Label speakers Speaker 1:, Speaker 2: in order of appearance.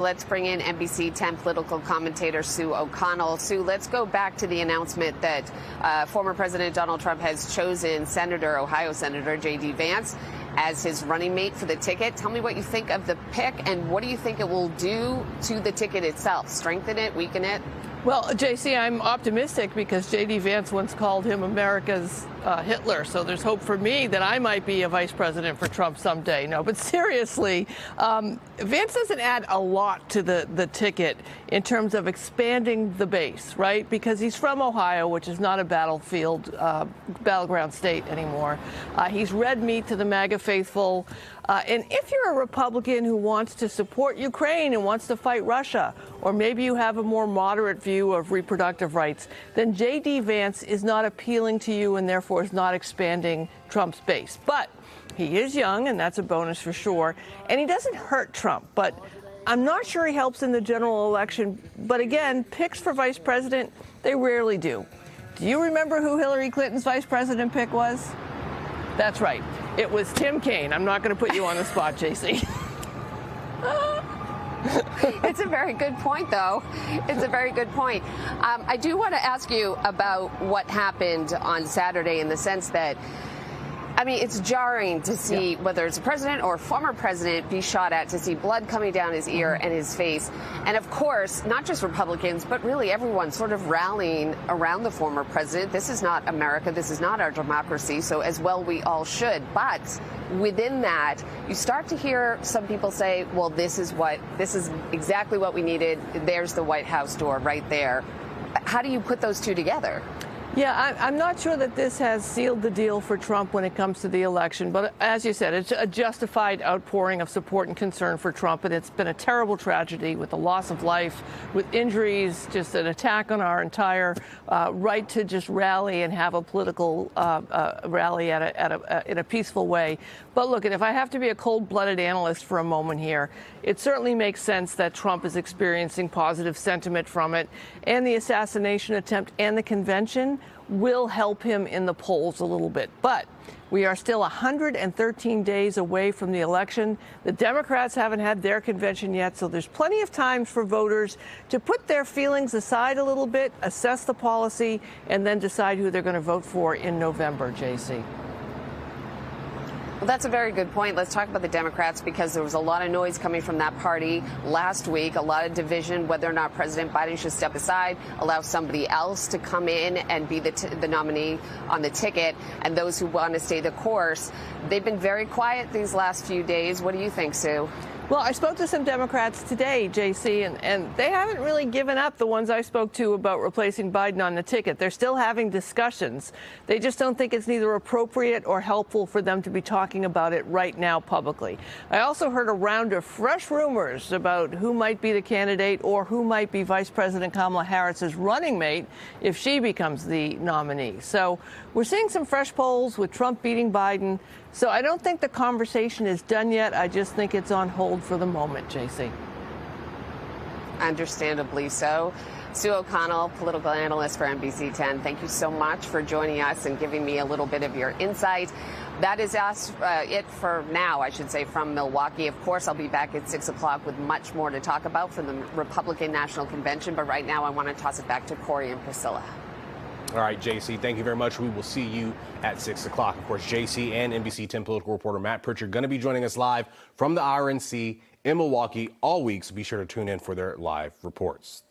Speaker 1: Let's bring in NBC 10 political commentator Sue O'Connell. Sue, let's go back to the announcement that former President Donald Trump has chosen Ohio Senator J.D. Vance as his running mate for the ticket. Tell me what you think of the pick, and what do you think it will do to the ticket itself? Strengthen it, weaken it?
Speaker 2: Well, J.C., I'm optimistic because J.D. Vance once called him America's Hitler, so there's hope for me that I might be a vice president for Trump someday. No, but seriously, Vance doesn't add a lot to the ticket in terms of expanding the base, right? Because he's from Ohio, which is not a battleground state anymore. He's red meat to the MAGA faithful. And if you're a Republican who wants to support Ukraine and wants to fight Russia, or maybe you have a more moderate view of reproductive rights, then J.D. Vance is not appealing to you and therefore is not expanding Trump's base. But he is young, and that's a bonus for sure. And he doesn't hurt Trump. But I'm not sure he helps in the general election. But again, picks for vice president, they rarely do. Do you remember who Hillary Clinton's vice president pick was? That's right. It was Tim Kaine. I'm not going to put you on the spot, JC.
Speaker 1: It's a very good point, though. It's a very good point. I do want to ask you about what happened on Saturday in the sense that, I mean, it's jarring to see whether it's a president or a former president be shot at, to see blood coming down his ear and his face. And of course, not just Republicans, but really everyone sort of rallying around the former president. This is not America. This is not our democracy. So as well, we all should. But within that, you start to hear some people say, well, this is exactly what we needed. There's the White House door right there. How do you put those two together?
Speaker 2: Yeah, I'm not sure that this has sealed the deal for Trump when it comes to the election. But as you said, it's a justified outpouring of support and concern for Trump. And it's been a terrible tragedy with the loss of life, with injuries, just an attack on our entire right to just rally and have a political rally in a peaceful way. But look, if I have to be a cold-blooded analyst for a moment here, it certainly makes sense that Trump is experiencing positive sentiment from it. And the assassination attempt and the convention will help him in the polls a little bit. But we are still 113 days away from the election. The Democrats haven't had their convention yet, so there's plenty of time for voters to put their feelings aside a little bit, assess the policy, and then decide who they're going to vote for in November, JC.
Speaker 1: Well, that's a very good point. Let's talk about the Democrats, because there was a lot of noise coming from that party last week, a lot of division whether or not President Biden should step aside, allow somebody else to come in and be the nominee on the ticket, and those who want to stay the course. They've been very quiet these last few days. What do you think, Sue?
Speaker 2: Well, I spoke to some Democrats today, JC, and they haven't really given up, the ones I spoke to, about replacing Biden on the ticket. They're still having discussions. They just don't think it's neither appropriate or helpful for them to be talking about it right now publicly. I also heard a round of fresh rumors about who might be the candidate or who might be Vice President Kamala Harris's running mate if she becomes the nominee. So we're seeing some fresh polls with Trump beating Biden. So I don't think the conversation is done yet. I just think it's on hold for the moment, JC.
Speaker 1: Understandably so. Sue O'Connell, political analyst for NBC 10. Thank you so much for joining us and giving me a little bit of your insight. That is it for now, I should say, from Milwaukee. Of course, I'll be back at 6 o'clock with much more to talk about from the Republican National Convention. But right now, I want to toss it back to Corey and Priscilla.
Speaker 3: All right, JC, thank you very much. We will see you at 6 o'clock. Of course, JC and NBC 10 political reporter Matt Pritchard going to be joining us live from the RNC in Milwaukee all week, so be sure to tune in for their live reports.